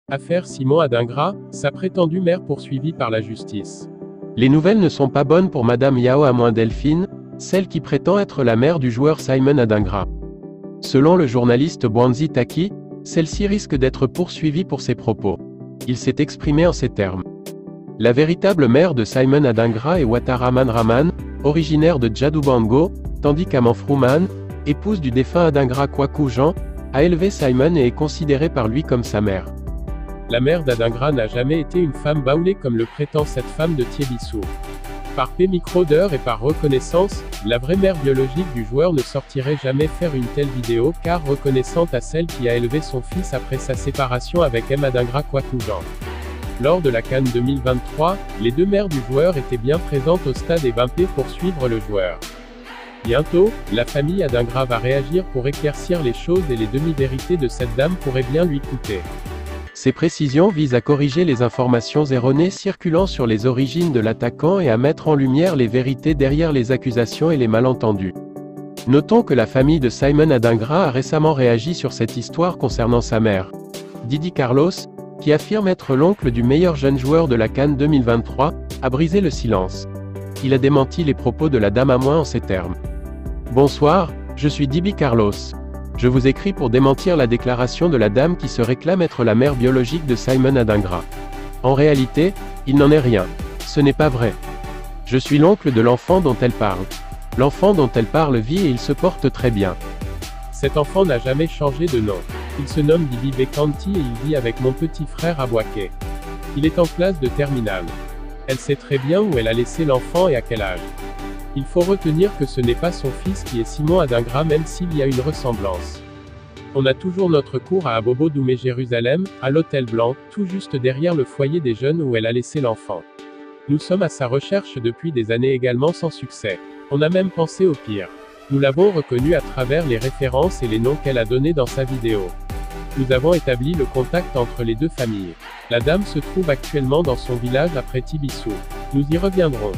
Affaire Simon Adingra, sa prétendue mère poursuivie par la justice. Les nouvelles ne sont pas bonnes pour Madame Yao Amoin Delphine, celle qui prétend être la mère du joueur Simon Adingra. Selon le journaliste Bwanzi Taki, celle-ci risque d'être poursuivie pour ses propos. Il s'est exprimé en ces termes. La véritable mère de Simon Adingra est Wataraman Raman, originaire de Djadoubango, tandis qu'Amanfrouman, épouse du défunt Adingra Kwaku Jean, a élevé Simon et est considérée par lui comme sa mère. La mère d'Adingra n'a jamais été une femme baoulée comme le prétend cette femme de Thiébissou. Par P-Microdeur et par reconnaissance, la vraie mère biologique du joueur ne sortirait jamais faire une telle vidéo car reconnaissante à celle qui a élevé son fils après sa séparation avec M. Adingra Kwaku Jean. Lors de la CAN 2023, les deux mères du joueur étaient bien présentes au stade Evimpé pour suivre le joueur. Bientôt, la famille Adingra va réagir pour éclaircir les choses et les demi-vérités de cette dame pourraient bien lui coûter. Ces précisions visent à corriger les informations erronées circulant sur les origines de l'attaquant et à mettre en lumière les vérités derrière les accusations et les malentendus. Notons que la famille de Simon Adingra a récemment réagi sur cette histoire concernant sa mère, Didi Carlos, qui affirme être l'oncle du meilleur jeune joueur de la CAN 2023, a brisé le silence. Il a démenti les propos de la dame Amoin en ces termes. Bonsoir, je suis Didi Carlos. Je vous écris pour démentir la déclaration de la dame qui se réclame être la mère biologique de Simon Adingra. En réalité, il n'en est rien. Ce n'est pas vrai. Je suis l'oncle de l'enfant dont elle parle. L'enfant dont elle parle vit et il se porte très bien. Cet enfant n'a jamais changé de nom. Il se nomme Didi Bekanti et il vit avec mon petit frère à Boaké. Il est en classe de terminale. Elle sait très bien où elle a laissé l'enfant et à quel âge. Il faut retenir que ce n'est pas son fils qui est Simon Adingra même s'il y a une ressemblance. On a toujours notre cours à Abobo Doumé Jérusalem, à l'Hôtel Blanc, tout juste derrière le foyer des jeunes où elle a laissé l'enfant. Nous sommes à sa recherche depuis des années également sans succès. On a même pensé au pire. Nous l'avons reconnu à travers les références et les noms qu'elle a donnés dans sa vidéo. Nous avons établi le contact entre les deux familles. La dame se trouve actuellement dans son village après Thiébissou. Nous y reviendrons.